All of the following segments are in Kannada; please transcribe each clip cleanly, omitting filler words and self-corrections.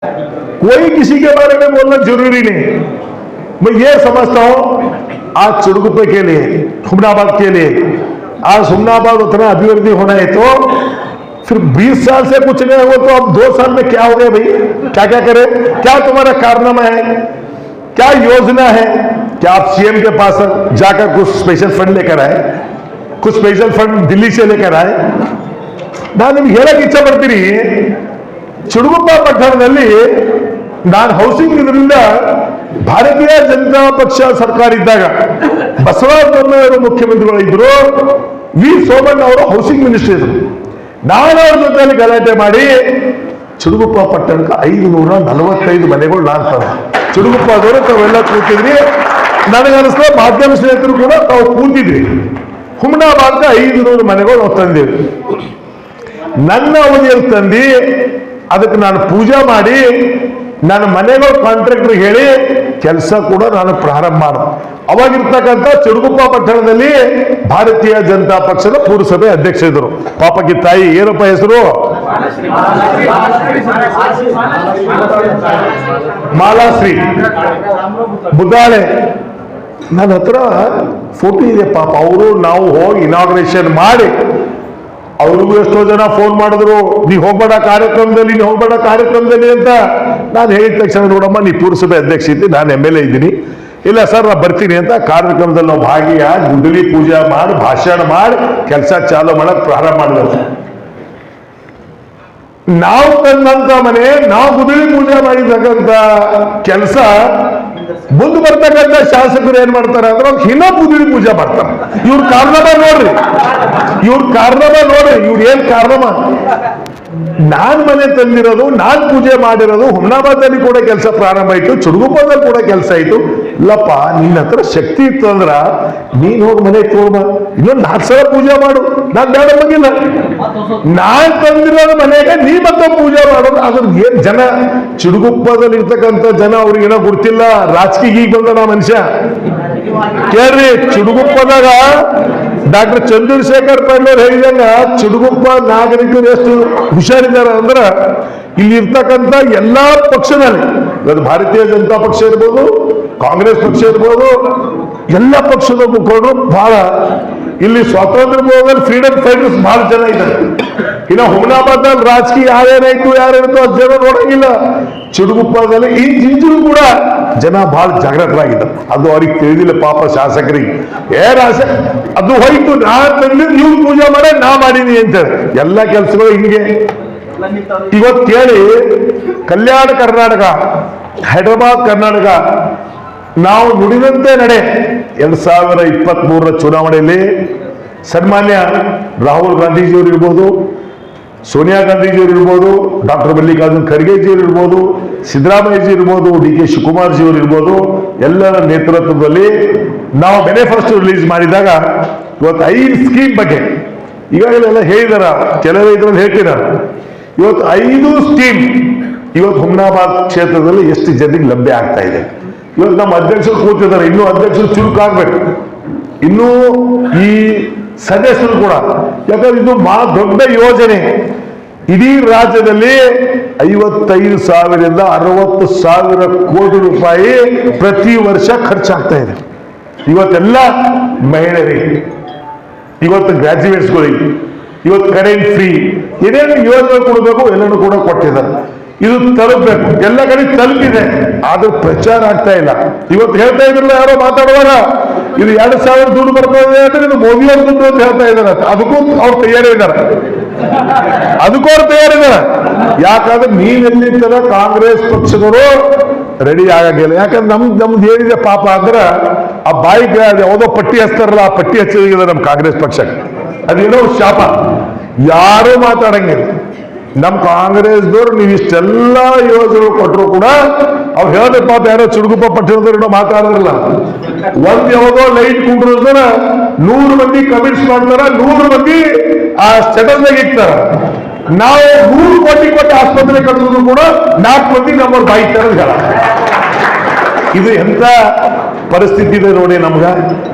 कोई किसी के बारे में बोलना जरूरी नहीं। मैं ये समझता हूं आज चुड़गुप्पे के लिए, हुमनाबाद के लिए, आज हुमनाबाद उतना अभिवृद्धि होना है तो फिर 20 साल से कुछ नहीं हुआ तो अब 2 साल में क्या हो गया भाई? क्या क्या करे? क्या तुम्हारा कारनामा है? क्या योजना है? क्या आप सीएम के पास जाकर कुछ स्पेशल फंड लेकर आए? कुछ स्पेशल फंड दिल्ली से लेकर आए? ನಾನು ನಿಮ್ಗೆ ಹೇಳಕ್ಕೆ ಇಚ್ಛೆ ಪಡ್ತೀನಿ, ಚುಡುಗುಪ್ಪ ಪಟ್ಟಣದಲ್ಲಿ ನಾನು ಹೌಸಿಂಗ್ ಇದರಿಂದ ಭಾರತೀಯ ಜನತಾ ಪಕ್ಷ ಸರ್ಕಾರ ಇದ್ದಾಗ ಬಸವರಾಜ ಬೊಮ್ಮಾಯಿಯವರು ಮುಖ್ಯಮಂತ್ರಿಗಳಿದ್ರು, ವಿ ಸೋಮಣ್ಣ ಅವರು ಹೌಸಿಂಗ್ ಮಿನಿಸ್ಟರ್ ಇದ್ರು. ನಾನು ಅವ್ರ ಜೊತೆಯಲ್ಲಿ ಗಲಾಟೆ ಮಾಡಿ ಚುಡುಗುಪ್ಪ ಪಟ್ಟಣಕ್ಕೆ 545 ಮನೆಗಳು ನಾನು ತಂದೆ. ಚುಡುಗುಪ್ಪದವರು ತಾವೆಲ್ಲ ಕೂತಿದ್ರಿ, ನನಗನ್ನಿಸ್ತ ಮಾಧ್ಯಮ ಸ್ನೇಹಿತರು ಕೂಡ ತಾವು ಕೂತಿದ್ರಿ. ಹುಮನಾಬಾದ್ಗೆ 500 ಮನೆಗಳು ನಾವು ತಂದೇವಿ. ನನ್ನ ಅವಧಿಯಲ್ಲಿ ತಂದು ಅದಕ್ಕೆ ನಾನು ಪೂಜೆ ಮಾಡಿ ನನ್ನ ಮನೆಗಳು ಕಾಂಟ್ರಾಕ್ಟರ್ ಹೇಳಿ ಕೆಲಸ ಕೂಡ ನಾನು ಪ್ರಾರಂಭ ಮಾಡಿದೆ. ಅವಾಗಿರ್ತಕ್ಕಂಥ ಚುಡುಗುಪ್ಪ ಪಟ್ಟಣದಲ್ಲಿ ಭಾರತೀಯ ಜನತಾ ಪಕ್ಷದ ಪುರಸಭೆ ಅಧ್ಯಕ್ಷ ಇದ್ರು. ಪಾಪಕ್ಕೆ ತಾಯಿ ಏನಪ್ಪ ಹೆಸರು? ಮಾಲಾಶ್ರೀ ಬುದ್ದಾಳೆ. ನನ್ನ ಹತ್ರ ಫೋಟೋ ಇದೆ. ಪಾಪ ಅವರು ನಾವು ಹೋಗಿ ಇನಾಗ್ರೇಷನ್ ಮಾಡಿ, ಅವ್ರಿಗೂ ಎಷ್ಟೋ ಜನ ಫೋನ್ ಮಾಡಿದ್ರು, ನೀ ಹೋಗ್ಬೇಡ ಕಾರ್ಯಕ್ರಮದಲ್ಲಿ, ನೀ ಹೋಗ್ಬೇಡ ಕಾರ್ಯಕ್ರಮದಲ್ಲಿ ಅಂತ. ನಾನು ಹೇಳಿದ ತಕ್ಷಣ, ನೋಡಮ್ಮ ನೀ ಪುರಸಭೆ ಅಧ್ಯಕ್ಷ ಇದ್ದೀನಿ, ನಾನು MLA ಇದ್ದೀನಿ, ಇಲ್ಲ ಸರ್ ನಾ ಬರ್ತೀನಿ ಅಂತ ಕಾರ್ಯಕ್ರಮದಲ್ಲಿ ನಾವು ಭಾಗಿಯಾಗಿ ಗುದ್ದಲಿ ಪೂಜೆ ಮಾಡಿ ಭಾಷಣ ಮಾಡಿ ಕೆಲಸ ಚಾಲು ಮಾಡಕ್ ಪ್ರಾರಂಭ ಮಾಡಿದ್ರು. ನಾವು ತಂದಂತ ಮನೆ, ನಾವು ಗುದ್ದಲಿ ಪೂಜೆ ಮಾಡಿರ್ತಕ್ಕಂಥ ಕೆಲಸ ಮುಂದೆ ಬರ್ತಕ್ಕಂಥ ಶಾಸಕರು ಏನ್ ಮಾಡ್ತಾರೆ ಅಂದ್ರೆ ಇನ್ನೂ ಗುದ್ದಲಿ ಪೂಜೆ ಮಾಡ್ತಾರೆ. ಇವ್ರ ಕಾರಣವ ನೋಡ್ರಿ, ಇವ್ರು ಏನ್ ಕಾರಣವ? ನಾನ್ ಮನೆ ತಂದಿರೋದು, ನಾನ್ ಪೂಜೆ ಮಾಡಿರೋದು, ಹುಮನಾಬಾದಲ್ಲಿ ಕೂಡ ಕೆಲಸ ಪ್ರಾರಂಭ ಆಯ್ತು, ಚುಡುಗುಪ್ಪದಲ್ಲಿ ಕೂಡ ಕೆಲಸ ಆಯ್ತು. ಇಲ್ಲಪ್ಪ, ನಿನ್ನ ಹತ್ರ ಶಕ್ತಿ ಇತ್ತು ಅಂದ್ರ ನೀನ್ ಹೋಗಿ ಮನೆ ತೋರ್ಬ, ಇನ್ನೊಂದು 4 ಸಲ ಪೂಜೆ ಮಾಡು, ನಾನ್ ಬೇಡ ಬಂದಿಲ್ಲ. ನಾನ್ ತಂದಿರೋದು ಮನೆಗೆ ನೀ ಮತ್ತೆ ಪೂಜೆ ಮಾಡೋದು. ಅದ್ರ ಏನ್ ಜನ, ಚುಡುಗುಪ್ಪದಲ್ಲಿ ಇರ್ತಕ್ಕಂಥ ಜನ ಅವ್ರಿಗೆ ಏನೋ ಗೊತ್ತಿಲ್ಲ, ರಾಜಕೀಯ ಈಗ ಬಂದ ಮನುಷ್ಯ. ಕೇಳ್ರಿ, ಚುಡುಗುಪ್ಪದಾಗ ಡಾಕ್ಟರ್ ಚಂದ್ರಶೇಖರ್ ಪಾಟೀಲ್ ಹೇಳಿದಂಗ ಚುಡುಗುಪ್ಪ ನಾಗರಿಕರು ಎಷ್ಟು ಹುಷಾರಿದ್ದಾರೆ ಅಂದ್ರ, ಇಲ್ಲಿ ಇರ್ತಕ್ಕಂಥ ಎಲ್ಲಾ ಪಕ್ಷದಲ್ಲಿ, ಅದು ಭಾರತೀಯ ಜನತಾ ಪಕ್ಷ ಇರ್ಬೋದು, ಕಾಂಗ್ರೆಸ್ ಪಕ್ಷ ಇರ್ಬೋದು, ಎಲ್ಲ ಪಕ್ಷದ ಮುಖಂಡರು ಬಹಳ, ಇಲ್ಲಿ ಸ್ವಾತಂತ್ರ್ಯ ಹೋಗಲು ಫ್ರೀಡಮ್ ಫೈಟರ್ಸ್ ಬಹಳ ಜನ ಇದ್ದಾರೆ. ಇನ್ನು ಹುಮನಾಬಾದ್ನಲ್ಲಿ ರಾಜಕೀಯ ಯಾರೇನಾಯ್ತು ಅದು ಜನ ನೋಡಂಗಿಲ್ಲ. ಚುಡುಗುಪ್ಪದಲ್ಲಿ ಇಂಚು ಕೂಡ ಜನ ಬಹಳ ಜಾಗೃತರಾಗಿದ್ದಾರೆ. ಅದು ಅವ್ರಿಗೆ ತಿಳಿದಿಲ್ಲ ಪಾಪ ಶಾಸಕರಿಗೆ. ಅದು ಹೋಯ್ತು, ನಾನ್ ತಂದು ನೀವು ಪೂಜೆ ಮಾಡ ನಾ ಮಾಡೀನಿ ಅಂತೇಳಿ ಎಲ್ಲ ಕೆಲಸಗಳು ಹಿಂಗೆ. ಇವತ್ತು ಕೇಳಿ, ಕಲ್ಯಾಣ ಕರ್ನಾಟಕ, ಹೈದರಾಬಾದ್ ಕರ್ನಾಟಕ ನಾವು ನುಡಿದಂತೆ ನಡೆ. 2023 ಚುನಾವಣೆಯಲ್ಲಿ ಸನ್ಮಾನ್ಯ ರಾಹುಲ್ ಗಾಂಧೀಜಿಯವರು ಇರ್ಬೋದು, ಸೋನಿಯಾ ಗಾಂಧೀಜಿಯವರು ಇರ್ಬೋದು, ಡಾಕ್ಟರ್ ಮಲ್ಲಿಕಾರ್ಜುನ್ ಖರ್ಗೆಜಿಯವರು ಇರ್ಬೋದು, ಸಿದ್ದರಾಮಯ್ಯಜಿ ಇರ್ಬೋದು, DK ಶಿವಕುಮಾರ್ ಜಿಯವರು ಇರ್ಬೋದು, ಎಲ್ಲರ ನೇತೃತ್ವದಲ್ಲಿ ನಾವು ಮ್ಯಾನಿಫೆಸ್ಟೋ ರಿಲೀಸ್ ಮಾಡಿದಾಗ ಇವತ್ತು 5 ಸ್ಕೀಮ್ ಬಗ್ಗೆ ಈಗಾಗಲೇ ಹೇಳಿದಾರ, ಕೆಲವೇ ಇದ್ರಲ್ಲಿ ಹೇಳ್ತಿದ್ದಾರೆ. ಇವತ್ತು 5 ಸ್ಕೀಮ್ ಇವತ್ತು ಹುಮನಾಬಾದ್ ಕ್ಷೇತ್ರದಲ್ಲಿ ಎಷ್ಟು ಜನರಿಗೆ ಲಭ್ಯ ಆಗ್ತಾ ಇದೆ. ಇವತ್ತು ನಮ್ಮ ಅಧ್ಯಕ್ಷರು ಕೂತಿದ್ದಾರೆ, ಇನ್ನೂ ಅಧ್ಯಕ್ಷರು ಚುರುಕಾಗ್ಬೇಕು, ಇನ್ನೂ ಈ ಸದಸ್ಯರು ಕೂಡ. ಯಾಕಂದ್ರೆ ಇದು ದೊಡ್ಡ ಯೋಜನೆ. ಇಡೀ ರಾಜ್ಯದಲ್ಲಿ 55,000ರಿಂದ 60,000 ಕೋಟಿ ರೂಪಾಯಿ ಪ್ರತಿ ವರ್ಷ ಖರ್ಚಾಗ್ತಾ ಇದೆ. ಇವತ್ತೆಲ್ಲ ಮಹಿಳೆಯರಿಗೆ, ಇವತ್ತು ಗ್ರಾಜ್ಯುಯೇಟ್ಸ್ಗಳಿಗೆ, ಇವತ್ತು ಕರೆಂಟ್ ಫ್ರೀ, ಏನೇನು ಯೋಜನೆ ಕೊಡಬೇಕು ಎಲ್ಲನೂ ಕೂಡ ಕೊಟ್ಟಿದ್ದಾರೆ. ಇದು ತಲುಪಬೇಕು, ಎಲ್ಲ ಕಡೆ ತಲುಪಿದೆ, ಆದ್ರೂ ಪ್ರಚಾರ ಆಗ್ತಾ ಇಲ್ಲ. ಇವತ್ತು ಹೇಳ್ತಾ ಇದ್ರಲ್ಲ ಯಾರೋ ಮಾತಾಡುವಾಗ, ಇದು 2,000 ದುಡ್ಡು ಬರ್ತದೆ ಅಂದ್ರೆ ಇದು ಮೋದಿಯವ್ರ ದುಡ್ಡು ಅಂತ ಹೇಳ್ತಾ ಇದ್ದಾರೆ. ಅದಕ್ಕೂ ಅವ್ರು ತಯಾರಿದ್ದಾರೆ, ಯಾಕಂದ್ರೆ ನೀವೆಲ್ಲಿಂದ ಕಾಂಗ್ರೆಸ್ ಪಕ್ಷದವರು ರೆಡಿ ಆಗಂಗಿಲ್ಲ. ಯಾಕಂದ್ರೆ ನಮ್ದು ಏನಿದೆ ಪಾಪ ಅಂದ್ರೆ ಆ ಬಾಯಿಗೆ ಯಾವುದೋ ಪಟ್ಟಿ ಹಚ್ತಾರಲ್ಲ, ಆ ಪಟ್ಟಿ ಹಚ್ಚಿದೆ ನಮ್ಮ ಕಾಂಗ್ರೆಸ್ ಪಕ್ಷಕ್ಕೆ. ಅದೇನೋ ಶಾಪ, ಯಾರು ಮಾತಾಡಂಗಿಲ್ಲ. ನಮ್ಮ ಕಾಂಗ್ರೆಸ್ದವ್ರು ನೀವು ಇಷ್ಟೆಲ್ಲ ಯೋಜನೆ ಕೊಟ್ಟರು ಕೂಡ ಅವ್ರು ಹೇಳಿದ್ರೆ ಪಾಪ ಯಾರೋ ಚುಡುಗುಪ್ಪ ಪಟ್ಟಣದವ್ರು ಮಾತಾಡಿದ್ರಲ್ಲ, ಒಂದ್ ಯಾವುದೋ ಲೈಟ್ ಕುಂಡ್ರ 100 ಮಂದಿ ಕಮಿಟ್ಸ್ ಮಾಡ್ತಾರ, 100 ಮಂದಿ ಆ ಸ್ಟೇಟಸ್ನಾಗ ಇರ್ತಾರ. ನಾವು 100 ಕೋಟಿ ಕೊಟ್ಟು ಆಸ್ಪತ್ರೆ ಕಟ್ಟಿದ್ರು ಕೂಡ 4 ಮಂದಿ ನಮ್ಮ ಬಾಯ್ತಾರ. ಇದು ಎಂತ ಪರಿಸ್ಥಿತಿ ಇದೆ ನೋಡಿ ನಮ್ಗ.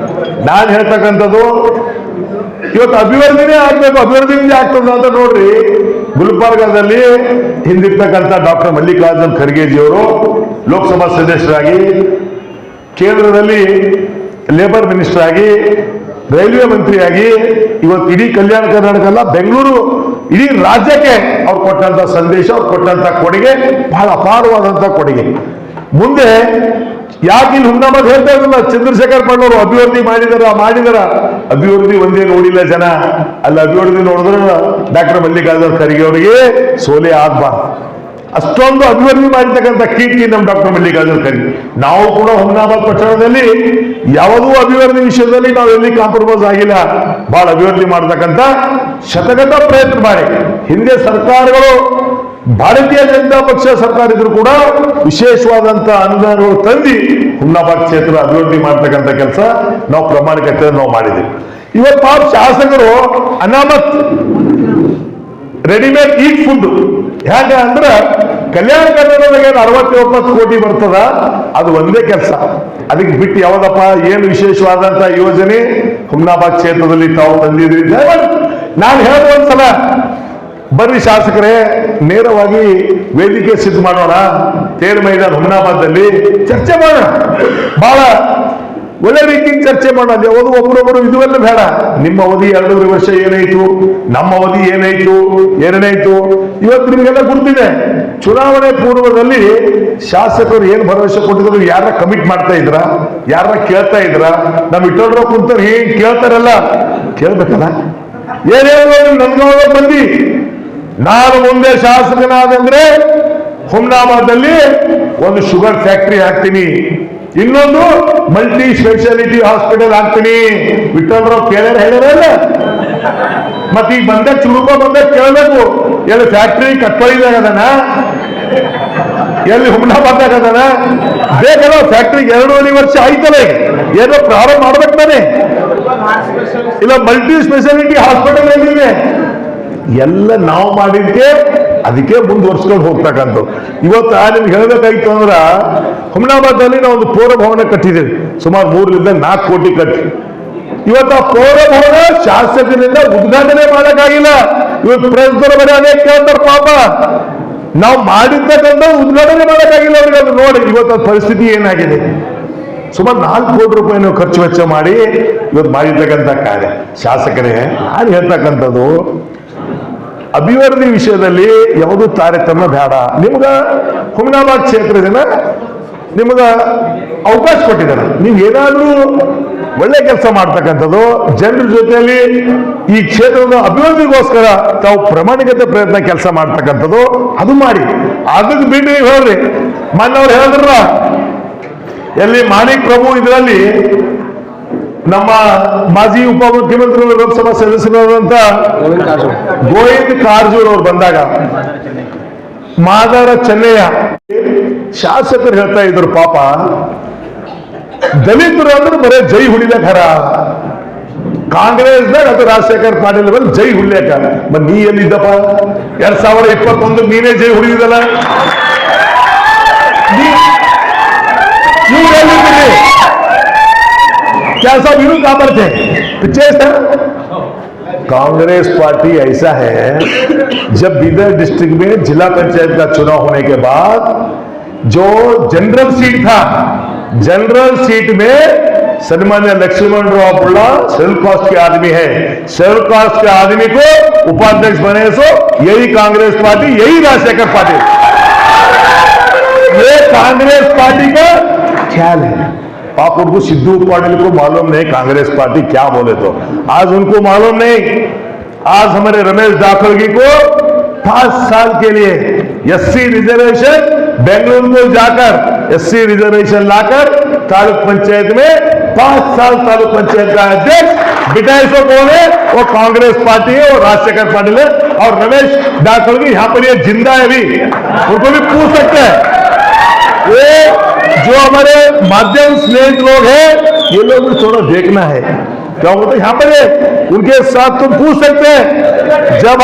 ನಾನು ಹೇಳ್ತಕ್ಕಂಥದ್ದು ಇವತ್ತು ಅಭಿವೃದ್ಧಿನೇ ಆಗ್ಬೇಕು, ಅಭಿವೃದ್ಧಿಯಿಂದ ಆಗ್ತದ ಅಂತ ನೋಡ್ರಿ. ಗುಲ್ಬರ್ಗಾದಲ್ಲಿ ಹಿಂದಿರ್ತಕ್ಕಂಥ ಡಾಕ್ಟರ್ ಮಲ್ಲಿಕಾರ್ಜುನ್ ಖರ್ಗೆಜಿಯವರು ಲೋಕಸಭಾ ಸದಸ್ಯರಾಗಿ, ಕೇಂದ್ರದಲ್ಲಿ ಲೇಬರ್ ಮಿನಿಸ್ಟರ್ ಆಗಿ, ರೈಲ್ವೆ ಮಂತ್ರಿಯಾಗಿ, ಇವತ್ತು ಇಡೀ ಕಲ್ಯಾಣ ಕರ್ನಾಟಕ ಅಲ್ಲ, ಬೆಂಗಳೂರು ಇಡೀ ರಾಜ್ಯಕ್ಕೆ ಅವ್ರು ಕೊಟ್ಟಂತ ಸಂದೇಶ, ಅವ್ರು ಕೊಟ್ಟಂತ ಕೊಡುಗೆ ಬಹಳ ಅಪಾರವಾದಂತ ಕೊಡುಗೆ. ಮುಂದೆ ಯಾಕೆ ಇಲ್ಲಿ ಹುಮ್ನಾಬಾದ್ ಹೇಳ್ತಾ ಇರಲಿಲ್ಲ, ಚಂದ್ರಶೇಖರ್ ಪಣ್ಣವರು ಅಭಿವೃದ್ಧಿ ಮಾಡಿದಾರ ಅಭಿವೃದ್ಧಿ ಒಂದೇ ನೋಡಿಲ್ಲ ಜನ. ಅಲ್ಲಿ ಅಭಿವೃದ್ಧಿ ನೋಡಿದ್ರೆ ಡಾಕ್ಟರ್ ಮಲ್ಲಿಕಾರ್ಜುನ್ ಖರ್ಗೆ ಅವರಿಗೆ ಸೋಲೆ ಆಗ್ಬಾರ್ದು. ಅಷ್ಟೊಂದು ಅಭಿವೃದ್ಧಿ ಮಾಡಿರ್ತಕ್ಕಂಥ ಕೀರ್ತಿ ನಮ್ಮ ಡಾಕ್ಟರ್ ಮಲ್ಲಿಕಾರ್ಜುನ್ ಖರ್ಗೆ. ನಾವು ಕೂಡ ಹುಮ್ನಾಬಾದ್ ಪಟ್ಟಣದಲ್ಲಿ ಯಾವುದೂ ಅಭಿವೃದ್ಧಿ ವಿಷಯದಲ್ಲಿ ನಾವು ಎಲ್ಲಿ ಕಾಂಪ್ರಮೈಸ್ ಆಗಿಲ್ಲ. ಬಹಳ ಅಭಿವೃದ್ಧಿ ಮಾಡತಕ್ಕಂಥ ಶತಗತ ಪ್ರಯತ್ನ ಮಾಡಿ, ಹಿಂದೆ ಸರ್ಕಾರಗಳು ಭಾರತೀಯ ಜನತಾ ಪಕ್ಷ ಸರ್ಕಾರ ಇದ್ರು ಕೂಡ ವಿಶೇಷವಾದಂತ ಅನುದಾನಗಳು ತಂದು ಹುಮ್ನಾಬಾದ್ ಕ್ಷೇತ್ರ ಅಭಿವೃದ್ಧಿ ಮಾಡ್ತಕ್ಕಂಥ ಕೆಲಸ ನಾವು ಪ್ರಾಮಾಣಿಕತೆ ನಾವು ಮಾಡಿದ್ದೀವಿ. ಇವತ್ತು ಪಾಪ ಶಾಸಕರು ಅನಾಮತ್ ರೆಡಿಮೇಡ್ ಈಟ್ ಫುಡ್ ಹೇಗ ಅಂದ್ರೆ ಕಲ್ಯಾಣ ಕರ್ನಾಟಕದಾಗ 60-70 ಕೋಟಿ ಬರ್ತದ, ಅದು ಒಂದೇ ಕೆಲಸ. ಅದಕ್ಕೆ ಬಿಟ್ಟು ಯಾವ್ದಪ್ಪ ಏನು ವಿಶೇಷವಾದಂತ ಯೋಜನೆ ಹುಮ್ನಾಬಾದ್ ಕ್ಷೇತ್ರದಲ್ಲಿ ತಾವು ತಂದಿದ್ರಿ? ನಾನು ಹೇಳೋದು ಒಂದ್ಸಲ, ಬರ್ರಿ ಶಾಸಕರೇ, ನೇರವಾಗಿ ವೇದಿಕೆ ಸಿದ್ಧ ಮಾಡೋಣ, ತೇರ್ ಮೈದಾನ ಹುಮ್ನಾಬಾದ್ದಲ್ಲಿ ಚರ್ಚೆ ಮಾಡೋಣ, ಬಹಳ ಒಳ್ಳೆ ರೀತಿಯಿಂದ ಚರ್ಚೆ ಮಾಡೋಣ. ಯಾವುದು ಒಬ್ಬರೊಬ್ಬರು ಇದುವೆಲ್ಲ ಬೇಡ. ನಿಮ್ಮ ಅವಧಿ 2 ವರ್ಷ ಏನಾಯ್ತು, ನಮ್ಮ ಅವಧಿ ಏನಾಯ್ತು, ಏನೇನಾಯ್ತು, ಇವತ್ತು ನಿಮಗೆಲ್ಲ ಗುರುತಿದೆ. ಚುನಾವಣೆ ಪೂರ್ವದಲ್ಲಿ ಶಾಸಕರು ಏನು ಭರವಸೆ ಕೊಟ್ಟಿದ್ರು, ಯಾರ ಕಮಿಟ್ ಮಾಡ್ತಾ ಇದ್ರ, ಯಾರ ಕೇಳ್ತಾ ಇದ್ರ? ನಮ್ ಇಟ್ಟೋಡ್ರ ಕುಂತಾರೆ ಹೇಗೆ ಕೇಳ್ತಾರಲ್ಲ, ಕೇಳ್ಬೇಕಲ್ಲ. ಏನೇನು ನನ್ಗೌಡ ಬಂದಿ, ನಾನು ಮುಂದೆ ಶಾಸಕನಾದಂದ್ರೆ ಹುಮ್ನಾಬಾದಲ್ಲಿ ಒಂದು ಶುಗರ್ ಫ್ಯಾಕ್ಟರಿ ಹಾಕ್ತೀನಿ, ಇನ್ನೊಂದು ಮಲ್ಟಿ ಸ್ಪೆಷಾಲಿಟಿ ಹಾಸ್ಪಿಟಲ್ ಹಾಕ್ತೀನಿ. ವಿಠ್ಠಲರಾವ್ ಕೇಳ್ಯಾರ ಹೇಳ್ಯಾರಲ್ಲ, ಮತ್ತೆ ಈಗ ಬಂದ ಚುರುಕ ಬಂದಾಗ ಕೇಳಬೇಕು, ಎಲ್ಲಿ ಫ್ಯಾಕ್ಟರಿ ಕಟ್ಕೊಳ್ಳಿದಾಗ ಅದನ, ಎಲ್ಲಿ ಹುಮ್ನಾಬಾದ್ದಾಗ ಅದನ? ಬೇಕಲ್ಲ, ಫ್ಯಾಕ್ಟ್ರಿಗೆ 2.5 ವರ್ಷ ಆಯ್ತಲ್ಲ, ಏನೋ ಪ್ರಾರಂಭ ಮಾಡ್ಬೇಕು ತಾನೆ. ಇಲ್ಲ ಮಲ್ಟಿ ಸ್ಪೆಷಾಲಿಟಿ ಹಾಸ್ಪಿಟಲ್ ಎಲ್ಲಿದೆ? ಎಲ್ಲ ನಾವು ಮಾಡಿದ್ಕೆ ಅದಕ್ಕೆ ಮುಂದುವರ್ಸ್ಕೊಂಡು ಹೋಗ್ತಕ್ಕಂಥ. ಇವತ್ತು ನಿಮ್ಗೆ ಹೇಳಬೇಕಾಯ್ತು ಅಂದ್ರ, ಹುಮ್ನಾಬಾದಲ್ಲಿ ನಾವು ಒಂದು ಪೌರಭವನ ಕಟ್ಟಿದ್ದೇವೆ, ಸುಮಾರು 3-4 ಕೋಟಿ ಕಟ್ಟಿ. ಇವತ್ತು ಆ ಪೌರಭವನ ಶಾಸಕರಿಂದ ಉದ್ಘಾಟನೆ ಮಾಡಕ್ಕಾಗಿಲ್ಲ. ಇವತ್ತು ಪ್ರೆಸ್ದವರ ಬರೀ ಅನೇಕ ಕೇಳ್ತಾರ, ಪಾಪ ನಾವು ಮಾಡಿರ್ತಕ್ಕಂಥ ಉದ್ಘಾಟನೆ ಮಾಡಕ್ಕಾಗಿಲ್ಲ ಅವ್ರಿಗೆ. ಅದು ನೋಡಿ ಇವತ್ತು ಪರಿಸ್ಥಿತಿ ಏನಾಗಿದೆ. ಸುಮಾರು 4 ಕೋಟಿ ರೂಪಾಯಿ ನೀವು ಖರ್ಚು ವೆಚ್ಚ ಮಾಡಿ ಇವತ್ತು ಮಾಡಿರ್ತಕ್ಕಂಥ ಕಾರ್ಯ. ಶಾಸಕರೇ, ನಾನು ಹೇಳ್ತಕ್ಕಂಥದ್ದು ಅಭಿವೃದ್ಧಿ ವಿಷಯದಲ್ಲಿ ಯಾವುದೂ ತಾರತಮ್ಯ ಬೇಡ. ನಿಮ್ಗ ಹುಮ್ನಾಬಾದ್ ಕ್ಷೇತ್ರದಿಂದ ನಿಮ್ಗ ಅವಕಾಶ ಕೊಟ್ಟಿದ್ದಾರೆ, ನೀವು ಏನಾದ್ರೂ ಒಳ್ಳೆ ಕೆಲಸ ಮಾಡ್ತಕ್ಕಂಥದ್ದು, ಜನರ ಜೊತೆಯಲ್ಲಿ ಈ ಕ್ಷೇತ್ರದ ಅಭಿವೃದ್ಧಿಗೋಸ್ಕರ ತಾವು ಪ್ರಾಮಾಣಿಕತೆ ಪ್ರಯತ್ನ ಕೆಲಸ ಮಾಡ್ತಕ್ಕಂಥದ್ದು, ಅದು ಮಾಡಿ. ಅದಕ್ಕೆ ಬಿಟ್ಟು ನೀವು ಹೇಳ್ರಿ, ಮೊನ್ನವ್ರು ಹೇಳಿದ್ರ ಎಲ್ಲಿ ಮಾಣಿಕ್ ಪ್ರಭು ಇದರಲ್ಲಿ ನಮ್ಮ ಮಾಜಿ ಉಪಮುಖ್ಯಮಂತ್ರಿಗಳು ಲೋಕಸಭಾ ಸದಸ್ಯರಾದಂತ ಗೋವಿಂದ ಕಾರಜೋಳ ಅವರು ಬಂದಾಗ ಮಾದಾರ ಚೆನ್ನಯ್ಯ ಶಾಸಕರು ಹೇಳ್ತಾ ಇದ್ರು, ಪಾಪ ದಲಿತರು ಅಂದ್ರೆ ಬರೇ ಜೈ ಹುಡಿಲಕರ, ಕಾಂಗ್ರೆಸ್ದಾಗ ಅದು ರಾಜಶೇಖರ್ ಪಾಟೀಲ್ ಬಂದು ಜೈ ಹುಡ್ಲೇಕ. ಮತ್ ನೀ ಎಲ್ಲಿದ್ದಪ್ಪ? 2021 ನೀನೇ ಜೈ ಹುಡಿದಲ್ಲ, ನೀವು ಎಲ್ಲಿದ್ದೀರಿ? क्या सब यूं कहां पर थे पीछे सर? कांग्रेस पार्टी ऐसा है, जब बीदर डिस्ट्रिक्ट में जिला पंचायत का चुनाव होने के बाद जो जनरल सीट था, जनरल सीट में सन्मान्य लक्ष्मण राव बुल्ला शेड्यूल कास्ट के आदमी है, शेड्यूल कास्ट के आदमी को उपाध्यक्ष बने, सो यही कांग्रेस पार्टी, यही राजशेखर पार्टी, ये कांग्रेस पार्टी का ख्याल है। आप उनको सिद्धू पाटिल को मालूम नहीं कांग्रेस पार्टी क्या बोले, तो आज उनको मालूम नहीं। आज हमारे रमेश दाखलगी को 5 साल के लिए एससी रिजर्वेशन बेंगलुरु को जाकर एससी रिजर्वेशन लाकर तालुक पंचायत में 5 साल तालुक पंचायत का अध्यक्ष बिठाए, सो कौन है? वो कांग्रेस पार्टी है और राजशेखर पाटिल है। और रमेश दाखलगी यहाँ पर ये जिंदा है, भी उनको भी पूछ सकते हैं। ये जो हमारे माध्यम स्नेहित लोग हैं, ये लोग भी थोड़ा देखना है क्या होता है यहाँ पर है, उनके साथ तुम पूछ सकते हैं। जब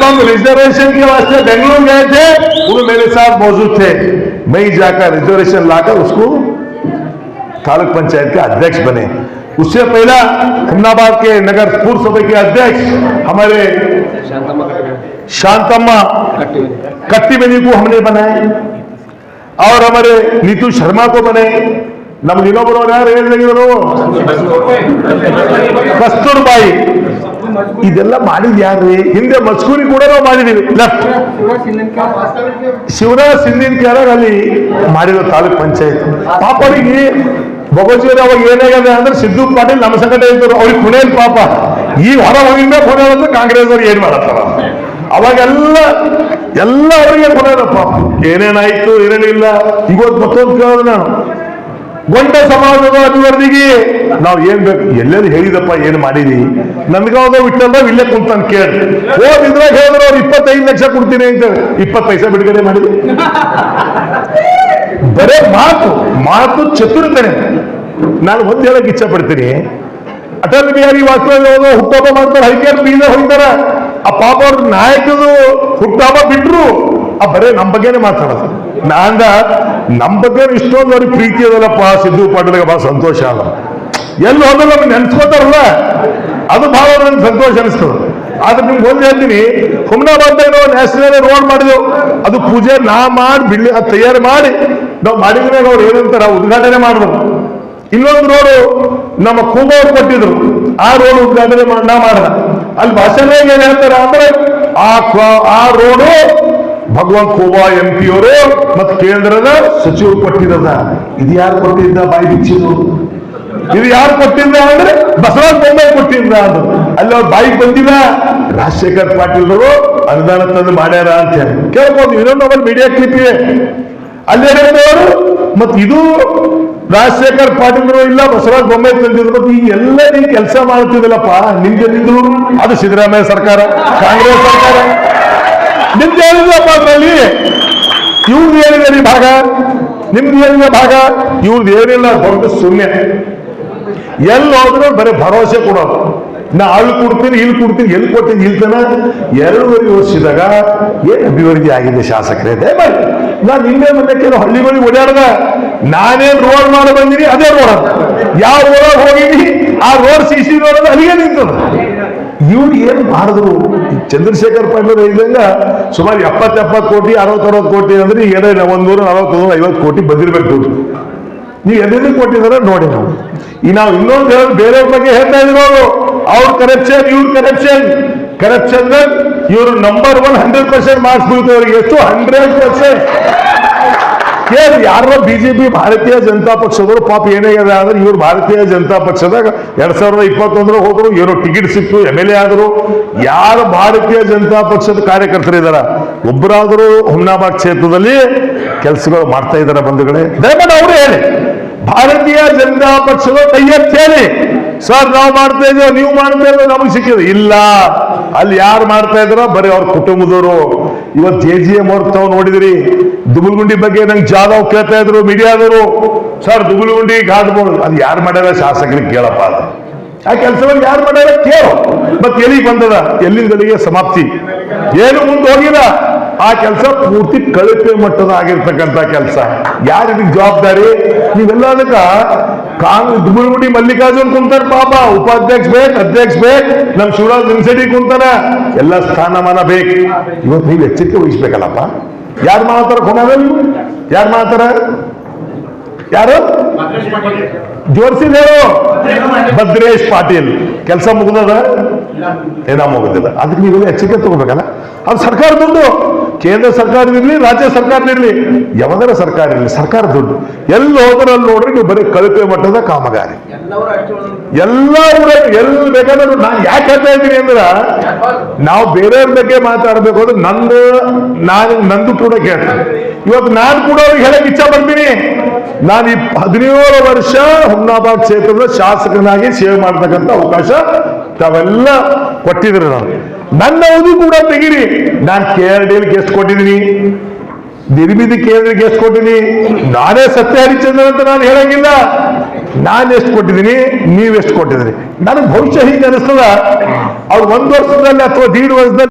हम रिजर्वेशन के वास्ते बेंगलुरु गए थे, वो मेरे साथ मौजूद थे, मैं ही जाकर रिजर्वेशन लाकर उसको तालुक पंचायत का अध्यक्ष बने। उससे पहला हुमनाबाद के नगर पूर्व सभा के अध्यक्ष हमारे शांतम्मा कट्टीबनी को हमने बनाए और हमारे नीतू शर्मा को बनाए नಮ್ಗೆ ಇನ್ನೊಬ್ಬರು ಯಾರು ಹೇಳಿದ್ರು ಕಸ್ತೂರ್ಬಾಯಿ ಇದೆಲ್ಲ ಮಾಡಿದ್ ಯಾರು ಹಿಂದೆ ಮಸ್ಕೂರಿ ಕೂಡ ನಾವು ಮಾಡಿದೀವಿ ಲೆಫ್ಟ್ ಶಿವರಾಜ್ ಸಿಂಧಿನ ಕೆಳಗೆ ಅಲ್ಲಿ ಮಾಡಿರೋ ತಾಲೂಕ್ ಪಂಚಾಯತ್ ಪಾಪ ಅವ್ರಿಗೆ ಬೊಗೋಜಿಯವ್ರು ಅವಾಗ ಏನಾಗಿದೆ ಅಂದ್ರೆ ಸಿದ್ದು ಪಾಟೀಲ್ ನಮ್ಮ ಸಂಕಟ ಇದ್ರು ಅವ್ರಿಗೆ ಪುಣೆಯಲ್ಲಿ ಪಾಪ ಈಗ ಹೊರ ಹೋಗಿಂದ ಪುಣೆ ಅಂದ್ರೆ ಕಾಂಗ್ರೆಸ್ ಅವ್ರು ಏನ್ ಮಾಡತ್ತಾರ ಅವಾಗೆಲ್ಲ ಎಲ್ಲ ಅವರಿಗೆ ಪುಣೆದಪ್ಪ ಏನೇನಾಯ್ತು ಏನೇನಿಲ್ಲ ಇವತ್ತು ಮತ್ತೊಂದು ಕೇಳಿದ್ರೆ ನಾನು ಗೊಂಡ ಸಮಾಜದ ಅಭಿವೃದ್ಧಿಗೆ ನಾವು ಏನ್ ಬೇಕು ಎಲ್ಲೆಲ್ಲಿ ಹೇಳಿದಪ್ಪ ಏನ್ ಮಾಡಿದಿ ನನ್ಗಾವ್ದೋ ವಿಠಲ್ದ ಇಲ್ಲೇ ಕುಂತಾನ ಕೇಳಿ ಹೋಗಿದ್ರಾಗ ಹೇಳಿದ್ರೆ ಅವ್ರು 25 ಲಕ್ಷ ಕೊಡ್ತೀನಿ ಅಂತ 20 ಪೈಸೆ ಬಿಡುಗಡೆ ಮಾಡಿದ್ವಿ ಬರೇ ಮಾತು ಚತುರತನೆ ನಾನು ಒಂದ್ ಹೇಳಕ್ ಇಚ್ಛೆ ಪಡ್ತೀನಿ ಅಟಲ್ ಬಿಹಾರಿ ವಾಜಪೇಯಿ ಹುಟ್ಟುಹಬ್ಬ ಮಾಡ್ತಾರೆ ಹೈಕರ್ ಬೀದರ್ ಹೋಗ್ತಾರ ಆ ಪಾಪ ಅವ್ರ ನಾಯಕದು ಹುಟ್ಟುಹಬ್ಬ ಬಿಟ್ರು ಆ ಬರೇ ನಮ್ಮ ಬಗ್ಗೆನೇ ಮಾತಾಡೋದು ನಾಂದ ನಮ್ಮ ಬಗ್ಗೆ ಇಷ್ಟೊಂದು ಅವ್ರಿಗೆ ಪ್ರೀತಿ ಅದಲ್ಲಪ್ಪ ಸಿದ್ದು ಪಾಟೀಲ್ಗೆ ಬಹಳ ಸಂತೋಷ ಅಲ್ಲ ಎಲ್ಲಿ ಹೋದ್ರೆ ನಮ್ಗೆ ನೆನ್ಸ್ಕೋತಾರಲ್ಲ ಅದು ಬಹಳ ನನ್ಗೆ ಸಂತೋಷ ಅನಿಸ್ತದೆ ಆದ್ರೆ ನಿಮ್ಗೆ ಒಂದ್ ಹೇಳ್ತೀನಿ ಹುಮ್ನಾಬಾದ್ದಾಗ ನಾವು ನ್ಯಾಷನಲ್ ರೋಡ್ ಮಾಡಿದೆವು ಅದು ಪೂಜೆ ನಾ ಮಾಡಿ ಬಿಡ್ಲಿ ಅದು ತಯಾರು ಮಾಡಿ ನಾವು ಮಾಡಿದ್ಮೇಲೆ ಅವ್ರು ಏನಂತಾರ ಉದ್ಘಾಟನೆ ಮಾಡಿದ್ರು ಇನ್ನೊಂದು ರೋಡು ನಮ್ಮ ಕೂಬವ್ರು ಕೊಟ್ಟಿದ್ರು ಆ ರೋಡ್ ಉದ್ಘಾಟನೆ ನಾ ಮಾಡ್ದ ಅಲ್ಲಿ ಭಾಷಣ ಏನ್ ಹೇಳ್ತಾರ ಅಂದ್ರೆ ಆ ರೋಡು ಭಗವಂತ ಖೋಬಾ MP ಅವರು ಮತ್ತು ಕೇಂದ್ರದ ಸಚಿವರು ಕೊಟ್ಟಿರದ ಇದು ಯಾರು ಕೊಟ್ಟಿದ್ದ ಬಾಯಿ ಬಿಚ್ಚಿದ್ರು ಇದು ಯಾರು ಕೊಟ್ಟಿದ್ದ ಅಂದ್ರೆ ಬಸವರಾಜ ಬೊಮ್ಮಾಯಿ ಕೊಟ್ಟಿದ್ದ ಅದು ಅಲ್ಲಿ ಅವ್ರ ಬಾಯಿ ಬಂದಿಲ್ಲ ರಾಜಶೇಖರ್ ಪಾಟೀಲ್ ಅವರು ಅನುದಾನ ತಂದು ಮಾಡ್ಯಾರ ಅಂತ ಹೇಳಿ ಕೇಳ್ಬೋದು ಇನ್ನೊಂದು ಅವಲ್ ಮೀಡಿಯಾ ಕ್ಲಿಪ್ ಇದೆ ಅಲ್ಲಿ ಹೇಳಿದವರು ಮತ್ತು ಇದು ರಾಜಶೇಖರ್ ಪಾಟೀಲ್ ಇಲ್ಲ ಬಸವರಾಜ ಬೊಮ್ಮಾಯಿ ತಂದಿದ್ರು ಮತ್ತು ಈ ಎಲ್ಲ ನೀವು ಕೆಲಸ ಮಾಡ್ತಿದ್ದಿಲ್ಲಪ್ಪ ನಿಮ್ಗೆ ನಿಂದು ಅದು ಸಿದ್ದರಾಮಯ್ಯ ಸರ್ಕಾರ ಕಾಂಗ್ರೆಸ್ ಸರ್ಕಾರ ನಿಮ್ದು ಏನಿಲ್ಲಪ್ಪ ಅದರಲ್ಲಿ ಇವ್ರದ್ದು ಏನಿದೆ ಈ ಭಾಗ ನಿಮ್ದು ಏನಿದೆ ಭಾಗ ಇವ್ರದ್ದು ಏನಿಲ್ಲ ದೊಡ್ಡ ಶೂನ್ಯ ಎಲ್ಲಿ ಹೋದ್ರು ಬರೀ ಭರವಸೆ ಕೊಡೋದು ನಾ ಅಲ್ಲಿ ಕೊಡ್ತೀನಿ ಇಲ್ಲಿ ಕೊಡ್ತೀನಿ ಎಲ್ಲಿ ಕೊಡ್ತೀನಿ ಇಲ್ತನ 2.5 ವರ್ಷದಾಗ ಏನ್ ಅಭಿವೃದ್ಧಿ ಆಗಿದೆ ಶಾಸಕರೇ ದಯಮಾಡಿ ನಾನು ನಿನ್ನೆ ಮೊನ್ನೆ ಕೆಲವು ಹಳ್ಳಿಗಳಿಗೆ ಓಡಾಡ್ದ ನಾನೇನ್ ರೋಡ್ ಮಾಡಿ ಬಂದಿನಿ ಅದೇ ರೋಡ್ ಯಾವ ರೋಡ್ ಹೋಗಿನಿ ಆ ರೋಡ್ CC ರೋಡ್ ಅಲ್ಲಿಗೆ ನಿಂತದ ಇವ್ರು ಏನ್ ಮಾಡಿದ್ರು ಚಂದ್ರಶೇಖರ್ ಪಾಟೀಲ್ ಇದ್ದಂಗ ಸುಮಾರು 70 ಕೋಟಿ 60 ಕೋಟಿ ಅಂದ್ರೆ ಈಗ 140-150 ಕೋಟಿ ಬಂದಿರ್ಬೇಕು ದುಡ್ಡು ನೀವು ಎಲ್ಲಿ ಕೊಟ್ಟಿದಾರ ನೋಡಿ ನಾವು ಈ ನಾವು ಇನ್ನೊಂದು ಬೇರೆಯವ್ರ ಬಗ್ಗೆ ಹೇಳ್ತಾ ಇದ್ರು ಅವ್ರ ಕರಪ್ಷನ್ ಇವ್ರ ಕರಪ್ಷನ್ ಇವರು ನಂಬರ್ 100% ಮಾರ್ಕ್ಸ್ ಬೀಳ್ತು ಅವ್ರಿಗೆ ಎಷ್ಟು 100% ಯಾರೋ ಬಿಜೆಪಿ ಭಾರತೀಯ ಜನತಾ ಪಕ್ಷದವರು ಪಾಪ ಏನಾಗಿದೆ ಅಂದ್ರೆ ಇವ್ರು ಭಾರತೀಯ ಜನತಾ ಪಕ್ಷದಾಗ 2021 ಹೋದ್ರು ಏನೋ ಟಿಕೆಟ್ ಸಿಕ್ತು MLA ಆದ್ರು ಯಾರು ಭಾರತೀಯ ಜನತಾ ಪಕ್ಷದ ಕಾರ್ಯಕರ್ತರಿದಾರ ಒಬ್ಬರಾದರೂ ಹುಮ್ನಾಬಾದ್ ಕ್ಷೇತ್ರದಲ್ಲಿ ಕೆಲಸಗಳು ಮಾಡ್ತಾ ಇದಾರ ಬಂಧುಗಳೇ ದಯಮಾಡಿ ಅವರು ಹೇಳಿ ಭಾರತೀಯ ಜನತಾ ಪಕ್ಷದ ಕೈಯೆತ್ತಿ ಹೇಳಿ ಸರ್ ನಾವು ಮಾಡ್ತಾ ಇದ್ದೇವೆ ನೀವು ಮಾಡ್ತಾ ಇದ್ದೇವೆ ನಮಗೆ ಸಿಕ್ಕಿದೆ ಇಲ್ಲ ಅಲ್ಲಿ ಯಾರು ಮಾಡ್ತಾ ಇದ್ರ ಬರೀ ಅವ್ರ ಕುಟುಂಬದವರು ಇವತ್ತು JGM ಅವ್ರು ತಾವು ನೋಡಿದ್ರಿ ದುಗುಲ್ಗುಂಡಿ ಬಗ್ಗೆ ನಂಗೆ ಜಾಧವ್ ಕೇಳ್ತಾ ಇದ್ರು ಮೀಡಿಯಾದವರು ಸರ್ ದುಗುಲ್ಗುಂಡಿ ಘಾಟ್ಬೋದು ಅದು ಯಾರು ಮಾಡ್ಯಾರ ಶಾಸಕರಿಗೆ ಕೇಳಪ್ಪ ಅದು ಆ ಕೆಲಸವನ್ನು ಯಾರು ಮಾಡ್ಯಾರ ಕೇಳು ಮತ್ತೆ ಎಲ್ಲಿಗೆ ಬಂದದ ಎಲ್ಲಿಂದಲ್ಲಿಗೆ ಸಮಾಪ್ತಿ ಏನು ಮುಂದೆ ಹೋಗಿಲ್ಲ ಆ ಕೆಲಸ ಪೂರ್ತಿ ಕಳಪೆ ಮಟ್ಟದ ಆಗಿರ್ತಕ್ಕಂಥ ಕೆಲಸ ಯಾರಿಗೆ ಜವಾಬ್ದಾರಿ ನೀವೆಲ್ಲ ಅದಕ್ಕ ಕಾಂಗ್ರೆಸ್ ದುಗುಲ್ಗುಂಡಿ ಮಲ್ಲಿಕಾರ್ಜುನ್ ಕುಂತಾರ ಪಾಪ ಉಪಾಧ್ಯಕ್ಷ ಬೇಕು ಅಧ್ಯಕ್ಷ ಬೇಕು ನಮ್ ಶಿವರಾಜ್ ನಿನ್ಸೆಡಿ ಕುಂತಾನ ಎಲ್ಲ ಸ್ಥಾನಮಾನ ಬೇಕು ಇವತ್ತು ನೀವು ಎಚ್ಚರಿಕೆ ವಹಿಸ್ಬೇಕಲ್ಲಪ್ಪ ಯಾರು ಮಾಡ್ತಾರ ಕೊನೆಯಲ್ಲಿ ಯಾರು ಮಾಡ್ತಾರ ಯಾರು ಜೋರ್ಸಿ ಹೇಳು ಭದ್ರೇಶ್ ಪಾಟೀಲ್ ಕೆಲಸ ಮುಗಿದದ ಏನೋ ಮುಗುದಿಲ್ಲ ಅದಕ್ಕೆ ನೀವು ಎಚ್ಚರಿಕೆ ತಗೋಬೇಕಲ್ಲ ಅದು ಸರ್ಕಾರ ದುಡ್ಡು ಕೇಂದ್ರ ಸರ್ಕಾರದಿರ್ಲಿ ರಾಜ್ಯ ಸರ್ಕಾರದಿರ್ಲಿ ಯಾವ್ದಾರ ಸರ್ಕಾರ ಇರಲಿ ಸರ್ಕಾರ ದುಡ್ಡು ಎಲ್ಲಿ ಹೋದ್ರೆ ಅಲ್ಲಿ ನೋಡ್ರಿ ನೀವು ಬರೀ ಕಳಪೆ ಮಟ್ಟದ ಕಾಮಗಾರಿ ಎಲ್ಲ ಎಲ್ಲಿ ಬೇಕಾದ್ರೆ ನಾನು ಯಾಕೆ ಹೇಳ್ತಾ ಇದ್ದೀನಿ ಅಂದ್ರೆ ನಾವು ಬೇರೆಯವ್ರ ಬಗ್ಗೆ ಮಾತಾಡ್ಬೇಕು ಅಂದ್ರೆ ನಂದು ಕೂಡ ಕೇಳ್ತೀನಿ ಇವತ್ತು ನಾನು ಕೂಡ ಅವ್ರಿಗೆ ಹೇಳಕ್ ಇಚ್ಛೆ ಪಡ್ತೀನಿ ನಾನು ಈ 17 ವರ್ಷ ಹುಮ್ನಾಬಾದ್ ಕ್ಷೇತ್ರದ ಶಾಸಕನಾಗಿ ಸೇವೆ ಮಾಡ್ತಕ್ಕಂಥ ಅವಕಾಶ ತಾವೆಲ್ಲ ಕೊಟ್ಟಿದ್ರಿ ನಾನು ನನ್ನ ಅವಧಿ ಕೂಡ ತೆಗೀರಿ ನಾನು KRDಯಲ್ಲಿ ಎಷ್ಟು ಕೊಟ್ಟಿದ್ದೀನಿ ನಿರ್ಮಿತಿ ಕೇಂದ್ರಕ್ಕೆ ಎಷ್ಟು ಕೊಟ್ಟಿದ್ದೀನಿ ನಾನೇ ಸತ್ಯ ಹರಿಚಂದ್ರ ಅಂತ ನಾನು ಹೇಳಂಗಿಲ್ಲ ನಾನು ಎಷ್ಟು ಕೊಟ್ಟಿದ್ದೀನಿ ನೀವೆಷ್ಟು ಕೊಟ್ಟಿದ್ದೀರಿ ನನಗೆ ಭವಿಷ್ಯ ಹೀಗೆ ಅನಿಸ್ತದ ಅವ್ರು 1 ವರ್ಷದಲ್ಲಿ ಅಥವಾ 1.5 ವರ್ಷದಲ್ಲಿ